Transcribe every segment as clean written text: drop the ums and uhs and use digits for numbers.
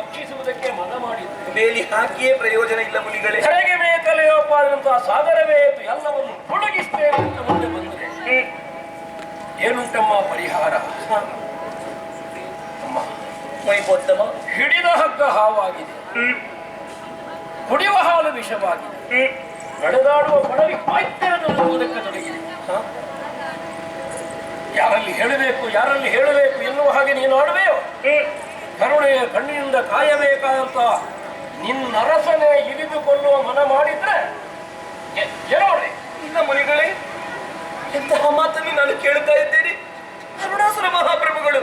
ಭಕ್ಷಿಸುವುದಕ್ಕೆ ಮನ ಮಾಡಿದ್ರು. ಬೇಲಿ ಹಾಕಿಯೇ ಪ್ರಯೋಜನ ಇಲ್ಲ ಮುನಿಗಳೇ. ಕರೆಗೆ ಬೇಕಲೆಯಪ್ಪ ಆದಂತಹ ಸಾಗರವೇ ಎಲ್ಲವನ್ನು ತೊಡಗಿಸ್ತೇನೆ ಅಂತ ಮುಂದೆ ಬಂದರೆ ಏನುಂಟಮ್ಮ ಪರಿಹಾರ? ಅಮ್ಮ ಮೈಪೋತ್ತಮ, ಹಿಡಿದ ಹಗ್ಗ ಹಾವಾಗಿದೆ, ಕುಡಿಯುವ ಹಾಲು ವಿಷವಾಗಿದೆ, ನಡೆದಾಡುವ ಪಡವಿ ಪಾಯ್ತರದಕ್ಕೆ ತೊಡಗಿದೆ. ಯಾರಲ್ಲಿ ಹೇಳಬೇಕು ಎನ್ನುವ ಹಾಗೆ ನೀನು ಆಡುವೆಯೋ? ಕರುಣೆಯ ಕಣ್ಣಿನಿಂದ ಕಾಯಬೇಕಾದಂತ ನಿನ್ನರಸನೆ ಇರಿದುಕೊಳ್ಳುವ ಮನ ಮಾಡಿದ್ರೆ ಏನೋಡ್ರಿ. ಇಲ್ಲ ಮುನಿಗಳೇ, ಇಂತಹ ಮಾತನ್ನು ನಾನು ಕೇಳ್ತಾ ಇದ್ದೇನೆ. ಅರುಣಾಸುರ ಮಹಾಪ್ರಭುಗಳು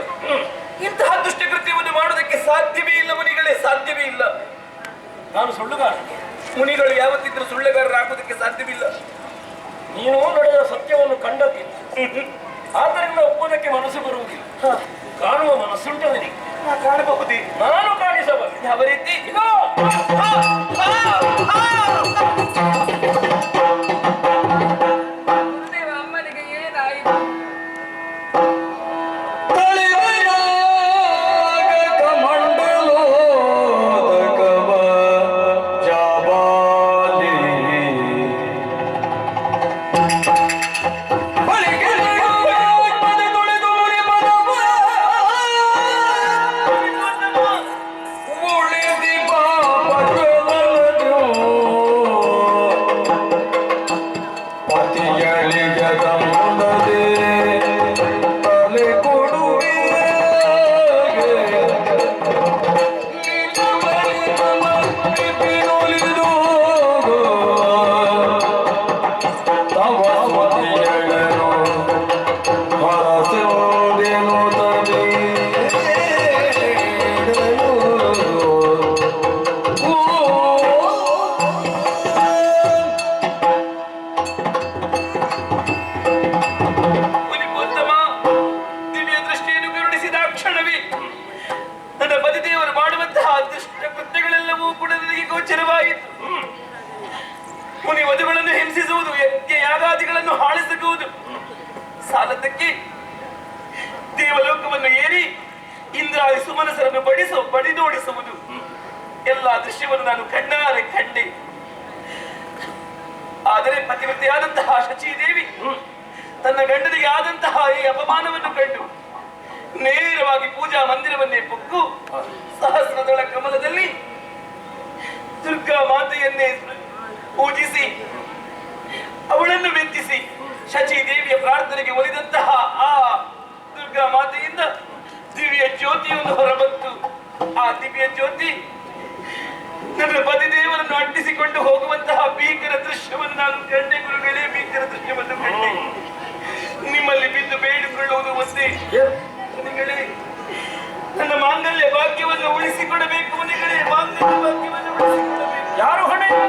ಇಂತಹ ದುಷ್ಟಕೃತ್ಯವನ್ನು ಮಾಡುವುದಕ್ಕೆ ಸಾಧ್ಯವೇ ಇಲ್ಲ ಮುನಿಗಳೇ, ಸಾಧ್ಯವೇ ಇಲ್ಲ. ನಾನು ಸುಳ್ಳುಗಾರ. ಮುನಿಗಳು ಯಾವತ್ತಿದ್ರೂ ಸುಳ್ಳುಗಾರರಾಗುವುದಕ್ಕೆ ಸಾಧ್ಯವಿಲ್ಲ. ನೀನು ನಡೆದ ಸತ್ಯವನ್ನು ಕಂಡದ್ದಿಲ್ಲ, ಆದ್ದರಿಂದ ಒಪ್ಪುವುದಕ್ಕೆ ಮನಸ್ಸು ಬರುವುದಿಲ್ಲ. ಕಾಣುವ ಮನಸ್ಸುಂಟು ನಿನಗೆ. ಕಾಣಬಹುದೇ? ನಾನು ಕಾಣಿಸಬಲ್ಲೆ. ಯಾವ ರೀತಿ? ಇದೋ ಅಮ್ಮನಿಗೆ ಏನಾಯಿತು? ಮುನಿ ವಧುಗಳನ್ನು ಹಿಂಸಿಸುವುದು, ಯಜ್ಞ ಯಾಗಾದಿಗಳನ್ನು ಹಾಳಿಸುವುದು, ಸಾಲದಕ್ಕೆ ದೇವಲೋಕವನ್ನು ಏರಿ ಇಂದ್ರಾದಿ ಸುಮನಸರನ್ನು ಬಡಿದೋಡಿಸುವುದು, ಎಲ್ಲ ದೃಶ್ಯವನ್ನು ನಾನು ಕಣ್ಣಾರೆ ಕಂಡೆ. ಆದರೆ ಪತಿವ್ರತೆಯಾದಂತಹ ಶಚೀದೇವಿ ತನ್ನ ಗಂಡನಿಗೆ ಆದಂತಹ ಈ ಅಪಮಾನವನ್ನು ಕಂಡು ನೇರವಾಗಿ ಪೂಜಾ ಮಂದಿರವನ್ನೇ ಪೊಕ್ಕು ಸಹಸ್ರದಳ ಕಮಲದಲ್ಲಿ ದುರ್ಗಾ ಮಾತೆಯನ್ನೇ ಪೂಜಿಸಿ ಅವಳನ್ನು ಮೆಚ್ಚಿಸಿ ಶಚೀದೇವಿಯ ಪ್ರಾರ್ಥನೆಗೆ ಒಲಿದಂತಹ ಆ ದುರ್ಗಾ ಮಾತೆಯಿಂದ ದಿವ್ಯ ಜ್ಯೋತಿಯನ್ನು ಹೊರಬಂತು. ಆ ದಿವ್ಯ ಜ್ಯೋತಿ ನನ್ನ ಪತಿದೇವರನ್ನು ಅಟ್ಟಿಸಿಕೊಂಡು ಹೋಗುವಂತಹ ಭೀಕರ ದೃಶ್ಯವನ್ನು ನಾನು ಕಂಡೆ ಗುರುಗಳೇ, ಭೀಕರ ದೃಶ್ಯವನ್ನು ಕಂಡೆ. ನಿಮ್ಮಲ್ಲಿ ಬಿದ್ದು ಬೇಡಿಕೊಳ್ಳುವುದು ಒಂದೇ, ಮುನಿಗಳೇ, ನನ್ನ ಮಾಂಗಲ್ಯ ಭಾಗ್ಯವನ್ನು ಉಳಿಸಿಕೊಡಬೇಕು. ಮುನಿಗಳೇ, ಮಾಂಗಲ್ಯ ಭಾಗ್ಯವನ್ನು ಉಳಿಸಿಕೊಡಬೇಕು. ಯಾರು ಹೊಣೆಯೋ?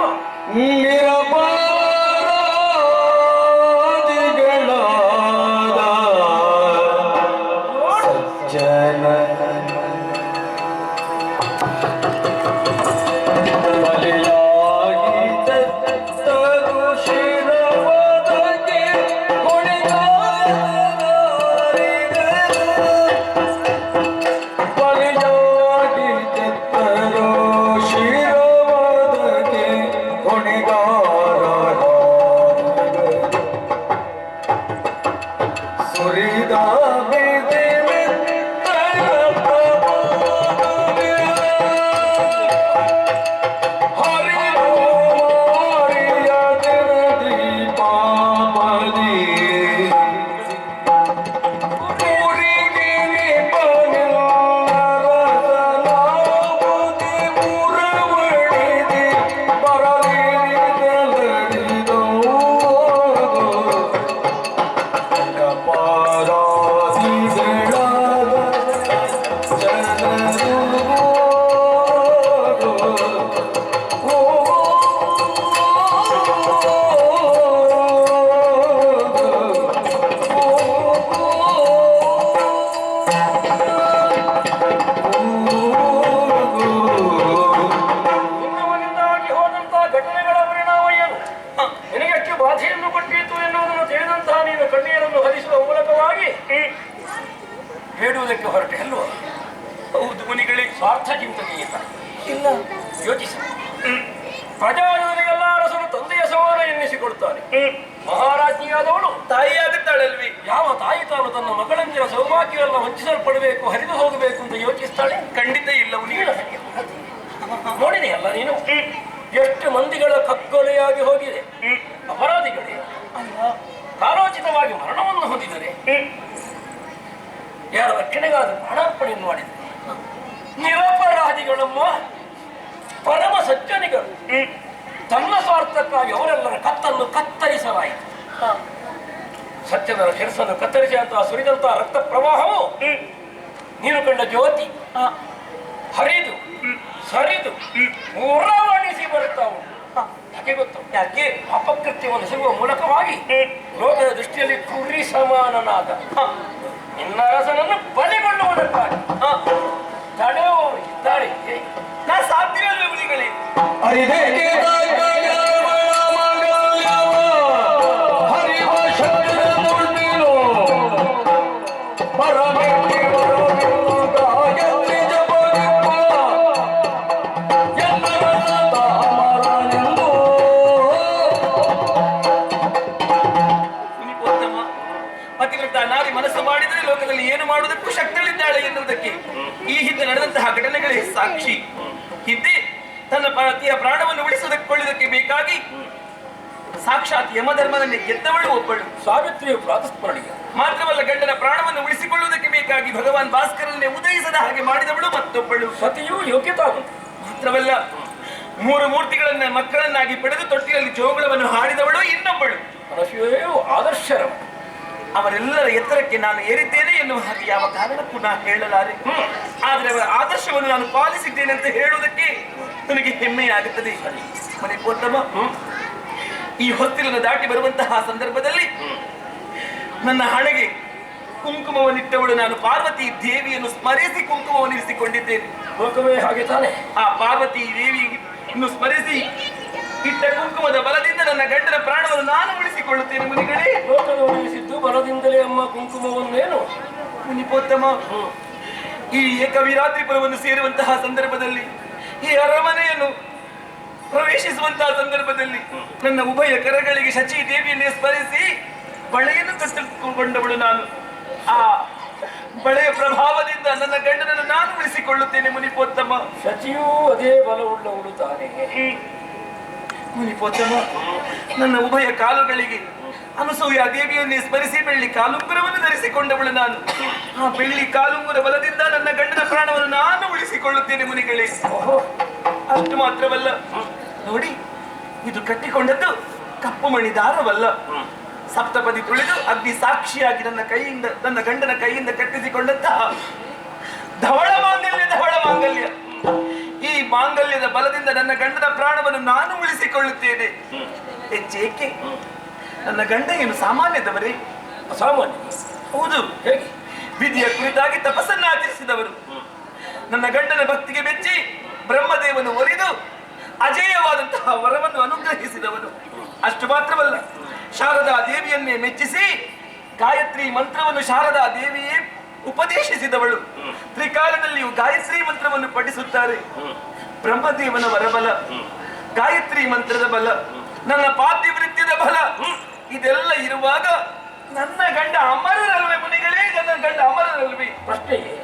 ಹೊಣೆಗಾರ ಸ್ವಾರ್ಥ ಚಿಂತನೆಯ ತಾಯಿ ಇಲ್ಲ. ಯೋಚಿಸಿ. ಪ್ರಜಾಜನರಿಗೆಲ್ಲ ಅರಸನು ತಂದೆಯ ಸಮಾನ ಎನ್ನಿಸಿಕೊಡುತ್ತಾನೆ. ಮಹಾರಾಜ್ಞಿಯಾದವಳು ತಾಯಿಯಾಗುತ್ತಾಳಲ್ವಿ? ಯಾವ ತಾಯಿ ತಾನು ತನ್ನ ಮಗಳಂದಿರ ಸೌಭಾಗ್ಯವೆಲ್ಲ ವಂಚಿಸಲ್ಪಡಬೇಕು, ಹರಿದು ಹೋಗಬೇಕು ಅಂತ ಯೋಚಿಸ್ತಾಳೆ? ಖಂಡಿತ ಇಲ್ಲ. ನೋಡಿದೆಯಲ್ಲ ನೀನು ಎಷ್ಟು ಮಂದಿಗಳ ಕಗ್ಗೊಲೆಯಾಗಿ ಹೋಗಿದೆ. ಅಪರಾಧಿಗಳೇ ಕಾಲೋಚಿತವಾಗಿ ಮರಣವನ್ನು ಹೊಂದಿದರೆ ಯಾರ ರಕ್ಷಣೆಗಾದ ಪ್ರಾಣಾರ್ಪಣೆಯನ್ನು ಮಾಡಿದರೆ, ನಿರಪರಾಧಿಗಳಮ್ಮ ಪರಮ ಸಜ್ಜನಿಗಳು ತನ್ನ ಸ್ವಾರ್ಥಕ್ಕಾಗಿ ಅವರೆಲ್ಲರ ಕತ್ತನ್ನು ಕತ್ತರಿಸಲಾಯಿತು. ಸತ್ಯದ ಶಿರಸನ್ನು ಕತ್ತರಿಸಿದಂತಹ ಸುರಿದಂತಹ ರಕ್ತ ಪ್ರವಾಹವು ನೀನು ಕಂಡ ಜ್ಯೋತಿ ಹರಿದು ಸರಿದು ಉರವಣಿಸಿ ಬರುತ್ತಾವು. ಯಾಕೆ ಗೊತ್ತು? ಯಾಕೆ ಅಪಕೃತ್ಯವನ್ನು ಸಿಗುವ ಮೂಲಕವಾಗಿ ಲೋಕದ ದೃಷ್ಟಿಯಲ್ಲಿ ಕುರಿ ಸಮಾನನಾದ ನಿನ್ನ ಅರಸನನ್ನು ಬಲಿಗೊಳ್ಳುವುದಕ್ಕಾಗಿ ತಡೆಯುವವರು ಇದ್ದಾರೆ. ನಾ ಸಾಧ್ಯವಲ್ಲ ಮುನಿಗಳೇ. ಪತಿವ್ರತ ನಾರಿ ಮನಸ್ಸು ಮಾಡಿದರೆ ಲೋಕದಲ್ಲಿ ಏನು ಮಾಡುವುದಕ್ಕೂ ಶಕ್ತಳಿದ್ದಾಳೆ ಎನ್ನುವುದಕ್ಕೆ ಈ ಹಿಂದೆ ನಡೆದಂತಹ ಘಟನೆಗಳೇ ಸಾಕ್ಷಿ. ಹಿಂದೆ ತನ್ನ ಪತಿಯ ಪ್ರಾಣವನ್ನು ಉಳಿಸುವುದಕ್ಕೆ ಬೇಕಾಗಿ ಸಾಕ್ಷಾತ್ ಯಮಧರ್ಮನನ್ನೇ ಗೆದ್ದವಳು ಒಬ್ಬಳು ಸಾವಿತ್ರಿಯ ಪ್ರಾತಸ್ಮರಣೀಯ. ಮಾತ್ರವಲ್ಲ, ಗಂಡನ ಪ್ರಾಣವನ್ನು ಉಳಿಸಿಕೊಳ್ಳುವುದಕ್ಕೆ ಬೇಕಾಗಿ ಭಗವಾನ್ ಭಾಸ್ಕರನ್ನೇ ಉದಯಿಸದ ಹಾಗೆ ಮಾಡಿದವಳು ಮತ್ತೊಬ್ಬಳು. ಸತಿಯು ಯೋಗ್ಯತಾ ಮಾತ್ರವಲ್ಲ, 3 ಮೂರ್ತಿಗಳನ್ನ ಮಕ್ಕಳನ್ನಾಗಿ ಪಡೆದು ತೊಟ್ಟಿಯಲ್ಲಿ ಜೋಗುಳವನ್ನು ಹಾಡಿದವಳು ಇನ್ನೊಬ್ಬಳು. ಅನಸೂಯೆಯು ಆದರ್ಶರವ. ಅವರೆಲ್ಲರ ಎತ್ತರಕ್ಕೆ ನಾನು ಏರಿದ್ದೇನೆ ಎನ್ನುವ ಹಾಗೆ ಯಾವ ಕಾರಣಕ್ಕೂ ನಾನು ಹೇಳಲಾರೆ. ಆದರೆ ಅವರ ಆದರ್ಶವನ್ನು ನಾನು ಪಾಲಿಸಿದ್ದೇನೆ ಅಂತ ಹೇಳುವುದಕ್ಕೆ ನನಗೆ ಹೆಮ್ಮೆಯಾಗುತ್ತದೆ. ಮಣಿಪೋತ್ತಮ, ಈ ಹೊತ್ತಿಲನ್ನು ದಾಟಿ ಬರುವಂತಹ ಸಂದರ್ಭದಲ್ಲಿ ನನ್ನ ಹಣೆಗೆ ಕುಂಕುಮವನ್ನಿಟ್ಟವಳು ನಾನು ಪಾರ್ವತಿ ದೇವಿಯನ್ನು ಸ್ಮರಿಸಿ ಕುಂಕುಮವನ್ನಿರಿಸಿಕೊಂಡಿದ್ದೇನೆ. ಲೋಕವೇ ಹಾಗೆ ತಾನೆ. ಆ ಪಾರ್ವತಿ ದೇವಿಯನ್ನು ಸ್ಮರಿಸಿ ಇಟ್ಟ ಕುಂಕುಮದ ಬಲದಿಂದ ನನ್ನ ಗಂಡನ ಪ್ರಾಣವನ್ನು ನಾನು ಉಳಿಸಿಕೊಳ್ಳುತ್ತೇನೆ. ಮುನಿಗಳೇ, ಲೋಕದ ಉಳಿಸಿದ್ದು ಬಲದಿಂದಲೇ ಅಮ್ಮ ಕುಂಕುಮವನ್ನೇನು. ಮುನಿಪೋತ್ತಮ, ಈ ಏಕವಿರಾತ್ರಿಪುರವನ್ನು ಸೇರುವಂತಹ ಸಂದರ್ಭದಲ್ಲಿ, ಈ ಅರಮನೆಯನ್ನು ಪ್ರವೇಶಿಸುವಂತಹ ಸಂದರ್ಭದಲ್ಲಿ ನನ್ನ ಉಭಯ ಕರಗಳಿಗೆ ಶಚಿ ದೇವಿಯನ್ನೇ ಸ್ಮರಿಸಿ ಬಳೆಯನ್ನು ಕಟ್ಟಿಕೊಂಡವಳು ನಾನು. ಆ ಬಳೆಯ ಪ್ರಭಾವದಿಂದ ನನ್ನ ಗಂಡನನ್ನು ನಾನು ಉಳಿಸಿಕೊಳ್ಳುತ್ತೇನೆ. ಮುನಿಪೋತ್ತಮ, ಶಚಿಯೂ ಅದೇ ಬಲವುಳ್ಳವಳು ತಾನೇ. ಮುನಿಪೋತ್ತಮ, ನನ್ನ ಉಭಯ ಕಾಲುಗಳಿಗೆ ಅನಸೂಯ ದೇವಿಯನ್ನೇ ಸ್ಮರಿಸಿ ಬೆಳ್ಳಿ ಕಾಲುಂಗುರವನ್ನು ಧರಿಸಿಕೊಂಡವಳು ನಾನು. ಆ ಬೆಳ್ಳಿ ಕಾಲುಂಗುರ ಬಲದಿಂದ ನನ್ನ ಗಂಡನ ಪ್ರಾಣವನ್ನು ನಾನು ಉಳಿಸಿಕೊಳ್ಳುತ್ತೇನೆ. ಮುನಿಗಳೇ, ಅಷ್ಟು ಮಾತ್ರವಲ್ಲ, ನೋಡಿ, ಇದು ಕಟ್ಟಿಕೊಂಡದ್ದು ಕಪ್ಪು ಮಣಿ ದಾರವಲ್ಲ. ಸಪ್ತಪದಿ ತುಳಿದು ಅಗ್ನಿ ಸಾಕ್ಷಿಯಾಗಿ ನನ್ನ ಗಂಡನ ಕೈಯಿಂದ ಕಟ್ಟಿಸಿಕೊಂಡಂತಹ ಧವಳ ಮಾಂಗಲ್ಯ. ಈ ಮಾಂಗಲ್ಯದ ಬಲದಿಂದ ನನ್ನ ಗಂಡನ ಪ್ರಾಣವನ್ನು ನಾನು ಉಳಿಸಿಕೊಳ್ಳುತ್ತೇನೆ. ಹೆಚ್ಚೇಕೆ ನನ್ನ ಗಂಡ ಏನು ಸಾಮಾನ್ಯದವರೇ? ಅಸಾಮಾನ್ಯ. ಹೌದು, ಹೇಗೆ? ವಿಧಿಯ ಕುರಿತಾಗಿ ತಪಸ್ಸನ್ನು ಆಚರಿಸಿದವರು, ನನ್ನ ಗಂಡನ ಭಕ್ತಿಗೆ ಮೆಚ್ಚಿ ಬ್ರಹ್ಮದೇವನು ಒಲಿದು ಅಜೇಯವಾದಂತಹ ವರವನ್ನು ಅನುಗ್ರಹಿಸಿದವನು. ಅಷ್ಟು ಮಾತ್ರವಲ್ಲ, ಶಾರದಾ ದೇವಿಯನ್ನೇ ಮೆಚ್ಚಿಸಿ ಗಾಯತ್ರಿ ಮಂತ್ರವನ್ನು ಶಾರದಾ ದೇವಿಯೇ ಉಪದೇಶಿಸಿದವಳು. ತ್ರಿಕಾಲದಲ್ಲಿಯೂ ಗಾಯತ್ರಿ ಮಂತ್ರವನ್ನು ಪಠಿಸುತ್ತಾರೆ. ಬ್ರಹ್ಮದೇವನ ವರಬಲ, ಗಾಯತ್ರಿ ಮಂತ್ರದ ಬಲ, ನನ್ನ ಪಾತಿವೃತ್ಯದ ಬಲ ಇದೆಲ್ಲ ಇರುವಾಗ ನನ್ನ ಗಂಡ ಅಮರರಲ್ವೇ? ಮುನಿಗಳೇ, ನನ್ನ ಗಂಡ ಅಮರರಲ್ವೇ? ಪ್ರಶ್ನೆಯೇ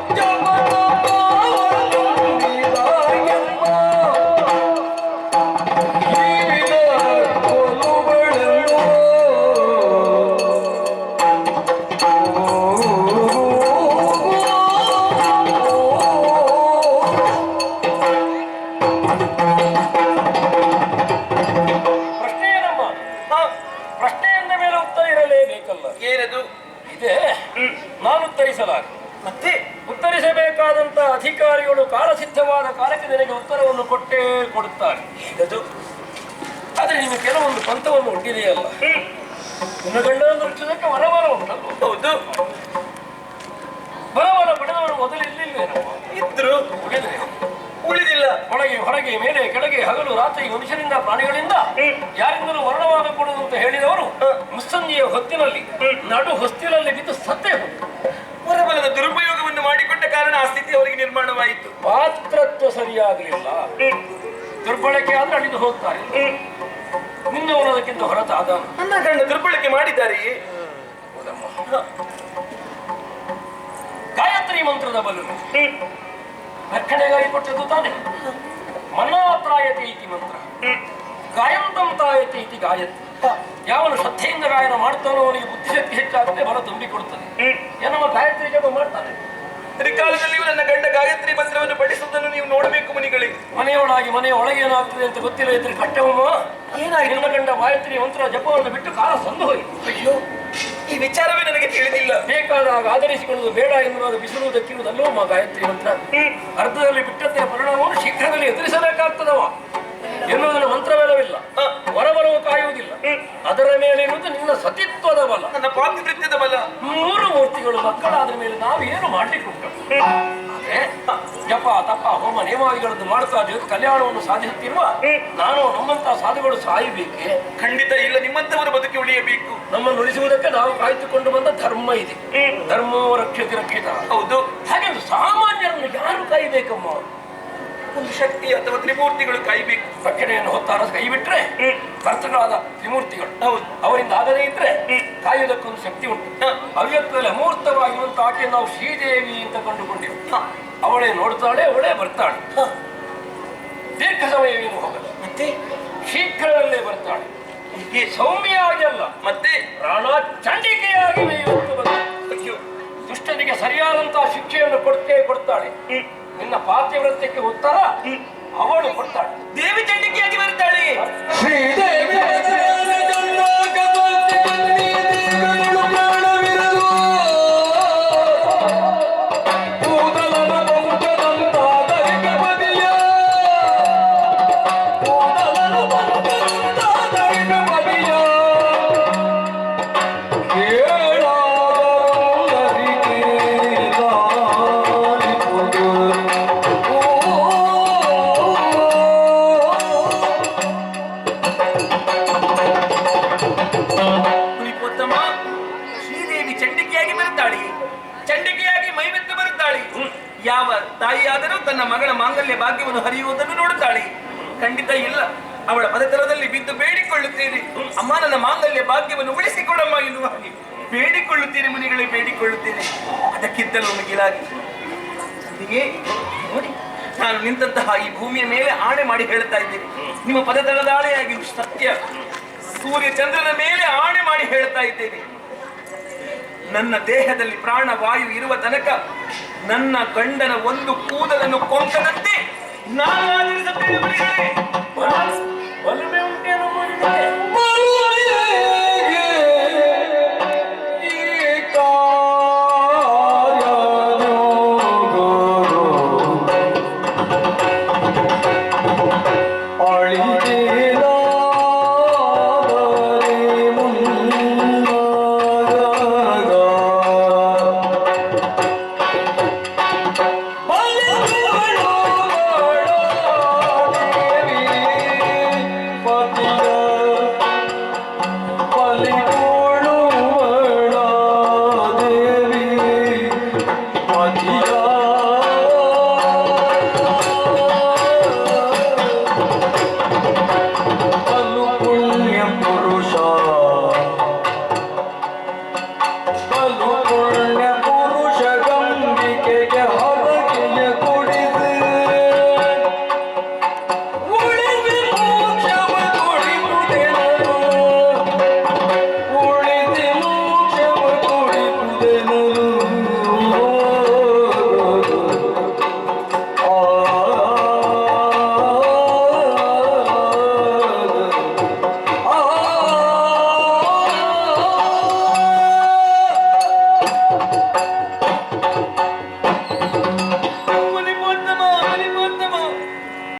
Japa ವರವನ್ನು ಕೊಟ್ಟೇ ಕೊಡುತ್ತಾರೆ. ಹೇಗದು? ಆದ್ರೆ ನಿಮಗೆ ಕೆಲವೊಂದು ಪಂಥವನ್ನು ಒಡ್ಡಿದೆಯಲ್ಲ, ನಿನ್ನ ಗಂಡನನ್ನು ರಕ್ಷಣಕ್ಕೆ ವರವರ ಉಂಟಲ್ಲ. ಹೌದು, ವರವರ ಪಡೆದವರು ಮೊದಲು ಇಲ್ಲಿಲ್ವೇನೋ ಇದ್ರು ಉಳಿದ್ರೆ ಉಳಿದಿಲ್ಲ. ಒಳಗೆ ಹೊರಗೆ ಮೇಲೆ ಕೆಳಗೆ ಹಗಲು ರಾತ್ರಿ ಮನುಷ್ಯರಿಂದ ಪ್ರಾಣಿಗಳಿಂದ ಯಾರಿಂದಲೂ ವರ್ಣವಾಗಕೂಡದು ಅಂತ ಹೇಳಿದವರು ಮುಸ್ಸಂಜೆಯ ಹೊತ್ತಿನಲ್ಲಿ ನಡು ಹೊಸ್ತಿಲಲ್ಲಿ ಬಿದ್ದು ಸತ್ತೇ ಹೋದರು. ವರಬಲದ ದುರುಪಯೋಗವನ್ನು ಮಾಡಿಕೊಂಡ ಕಾರಣ ಆ ಸ್ಥಿತಿ ಅವರಿಗೆ ನಿರ್ಮಾಣವಾಯಿತು. ಪಾತ್ರತ್ವ ಸರಿಯಾಗಲಿಲ್ಲ, ದುರ್ಬಳಕೆ ಆದ್ರೆ ಅಳಿದು ಹೋಗ್ತಾರೆ. ನಿನ್ನವನದಕ್ಕಿಂತ ಹೊರತಾದ ನನ್ನ ಗಂಡ ದುರ್ಬಳಕೆ ಮಾಡಿದ್ದಾರೆಯೇ? ಗಾಯತ್ರಿ ಮಂತ್ರದ ಬಲನು ರಕ್ಷಣೆಗಾಗಿ ಕೊಟ್ಟದ್ದು ತಾನೆ. ಮನ್ನಾತ್ರಾಯತೆ ಇತಿ ಮಂತ್ರ, ಗಾಯಂತಂ ತಾಯತೆ ಇತಿ ಗಾಯತ್ರಿ. ಯಾವನು ಶ್ರದ್ಧೆಯಿಂದ ಗಾಯನ ಮಾಡ್ತಾನೋ ಅವನಿಗೆ ಬುದ್ಧಿಶಕ್ತಿ ಹೆಚ್ಚಾಗುತ್ತೆ, ಬಲ ತುಂಬಿಕೊಡುತ್ತದೆ. ಏನಮ್ಮ ಗಾಯತ್ರಿ ಜಪ ಮಾಡ್ತಾನೆ. ತ್ರಿಕಾಲದಲ್ಲಿಯೂ ನನ್ನ ಗಂಡ ಗಾಯತ್ರಿ ಮಂತ್ರವನ್ನು ಪಠಿಸುವುದನ್ನು ನೀವು ನೋಡಬೇಕು ಮುನಿಗಳೇ. ಮನೆಯೊಳಗೆ ಮನೆಯ ಒಳಗೆ ಏನಾಗ್ತದೆ ಅಂತ ಗೊತ್ತಿಲ್ಲ ಇದ್ರೆ ಕಟ್ಟವಮ್ಮ. ಏನಾಯ್ತು? ನನ್ನ ಗಂಡ ಗಾಯತ್ರಿ ಮಂತ್ರ ಜಪವನ್ನು ಬಿಟ್ಟು ಕಾಲ ಸಂದು ಹೋಯಿತು. ಅಯ್ಯೋ, ಈ ವಿಚಾರವೇ ನನಗೆ ತಿಳಿದಿಲ್ಲ. ಬೇಕಾದಾಗ ಆಧರಿಸಿಕೊಳ್ಳುವುದು ಬೇಡ ಎನ್ನುವಾಗ ಬಿಸಿಲುವುದಕ್ಕಿರುವುದಲ್ಲವಮ್ಮ ಗಾಯತ್ರಿ ಮಂತ್ರ. ಅರ್ಧದಲ್ಲಿ ಬಿಟ್ಟಂತೆ ಪರಿಣಾಮವನ್ನು ಶೀಘ್ರದಲ್ಲಿ ಎದುರಿಸಬೇಕಾಗ್ತದವ ಎನ್ನುವುದನ್ನು ಮಂತ್ರಬಲವಿಲ್ಲ, ವರಬಲವು ಕಾಯುವುದಿಲ್ಲ. ಅದರ ಮೇಲೆ ಇರುವುದು ನಿನ್ನ ಸತಿತ್ವದ ಬಲ, ನನ್ನ ಪಾತಿವೃತ್ಯದ ಬಲ. 3 ಮೂರ್ತಿಗಳು ಮಕ್ಕಳಾದ ಮೇಲೆ ನಾವು ಏನು ಮಾಡ್ಲಿಕ್ಕೆ ಉಂಟು? ಆದ್ರೆ ಜಪ ತಪ ಹೋಮ ನೇಮಾದಿಗಳನ್ನು ಮಾಡ್ತಾ ಜೊತೆ ಕಲ್ಯಾಣವನ್ನು ಸಾಧಿಸುತ್ತಿರುವ ನಾನು ನಮ್ಮಂತಹ ಸಾಧುಗಳು ಸಾಯಬೇಕೆ? ಖಂಡಿತ ಇಲ್ಲ, ನಿಮ್ಮಂತವರು ಬದುಕಿ ಉಳಿಯಬೇಕು. ನಮ್ಮನ್ನು ಉಳಿಸುವುದಕ್ಕೆ ನಾವು ಕಾಯ್ದುಕೊಂಡು ಬಂದ ಧರ್ಮ ಇದೆ. ಧರ್ಮೋ ರಕ್ಷತೆ ರಕ್ಷಿತ. ಹೌದು, ಹಾಗೆ ಸಾಮಾನ್ಯರನ್ನು ಯಾರು ಕಾಯ್ಬೇಕಮ್ಮ? ಒಂದು ಶಕ್ತಿ ಅಥವಾ ತ್ರಿಮೂರ್ತಿಗಳು ಕಾಯ್ಬೇಕು. ರಕ್ಷಣೆಯನ್ನು ಹೊತ್ತಾರ ಕೈ ಬಿಟ್ರೆ ಕರ್ತಗಳಾದ ತ್ರಿಮೂರ್ತಿಗಳು, ಹೌದು, ಅವರಿಂದ ಆಗದೇ ಇದ್ರೆ ಕಾಯುವುದಕ್ಕೊಂದು ಶಕ್ತಿ ಉಂಟು. ಅವ್ಯಕ್ತದಲ್ಲಿ ಅಮೂರ್ತವಾಗಿರುವಂತ ಆಕೆ ನಾವು ಶ್ರೀದೇವಿ ಅಂತ ಕಂಡುಕೊಂಡಿರು. ಅವಳೇ ನೋಡ್ತಾಳೆ, ಅವಳೇ ಬರ್ತಾಳೆ. ದೀರ್ಘ ಸಮಯವೇನು ಹೋಗಲ್ಲ, ಮತ್ತೆ ಶೀಘ್ರದಲ್ಲೇ ಬರ್ತಾಳೆ. ಹೀಗೆ ಸೌಮ್ಯವಾಗಿ ಅಲ್ಲ, ಮತ್ತೆ ಪ್ರಾಣ ಚಂಡಿಕೆಯಾಗಿ ಮೇಯುವಂತ ಬಂದ. ದುಷ್ಟನಿಗೆ ಸರಿಯಾದಂತಹ ಶಿಕ್ಷೆಯನ್ನು ಕೊಡ್ತಾಳೆ. ನಿನ್ನ ಪಾರ್ಥಿವೃತ್ಯಕ್ಕೆ ಉತ್ತರ ಅವಳು ಕೊಡ್ತಾಳೆ. ದೇವಿ ಚಂಡಿಕೆಯಾಗಿ ಬರ್ತಾಳೆ. ಶ್ರೀದೇವಿ ಯಾವ ತಾಯಿಯಾದರೂ ತನ್ನ ಮಗಳ ಮಾಂಗಲ್ಯ ಭಾಗ್ಯವನ್ನು ಹರಿಯುವುದನ್ನು ನೋಡುತ್ತಾಳೆ? ಖಂಡಿತ ಇಲ್ಲ. ಅವಳ ಪದತಲದಲ್ಲಿ ಬಿದ್ದು ಬೇಡಿಕೊಳ್ಳುತ್ತೀರಿ, ಅಮ್ಮ ನನ್ನ ಮಾಂಗಲ್ಯ ಭಾಗ್ಯವನ್ನು ಉಳಿಸಿಕೊಡಮ್ಮ ಎನ್ನುವ ಹಾಗೆ ಬೇಡಿಕೊಳ್ಳುತ್ತೀರಿ ಮುನಿಗಳೇ, ಬೇಡಿಕೊಳ್ಳುತ್ತೀರಿ. ಅದಕ್ಕಿಂತಲೂ ಮಿಗಿಲಾಗಿ ನೋಡಿ, ನಾನು ನಿಂತಹ ಈ ಭೂಮಿಯ ಮೇಲೆ ಆಣೆ ಮಾಡಿ ಹೇಳ್ತಾ ಇದ್ದೀನಿ, ನಿಮ್ಮ ಪದತಲದ ಆಣೆಯಾಗಿ ಸತ್ಯ ಸೂರ್ಯ ಚಂದ್ರನ ಮೇಲೆ ಆಣೆ ಮಾಡಿ ಹೇಳ್ತಾ ಇದ್ದೇನೆ, ನನ್ನ ದೇಹದಲ್ಲಿ ಪ್ರಾಣ ವಾಯು ಇರುವ ತನಕ ನನ್ನ ಗಂಡನ ಒಂದು ಕೂದಲನ್ನು ಕೊಂಕದಂತೆ ನಾನು ಆಚರಿಸುತ್ತೇನೆ.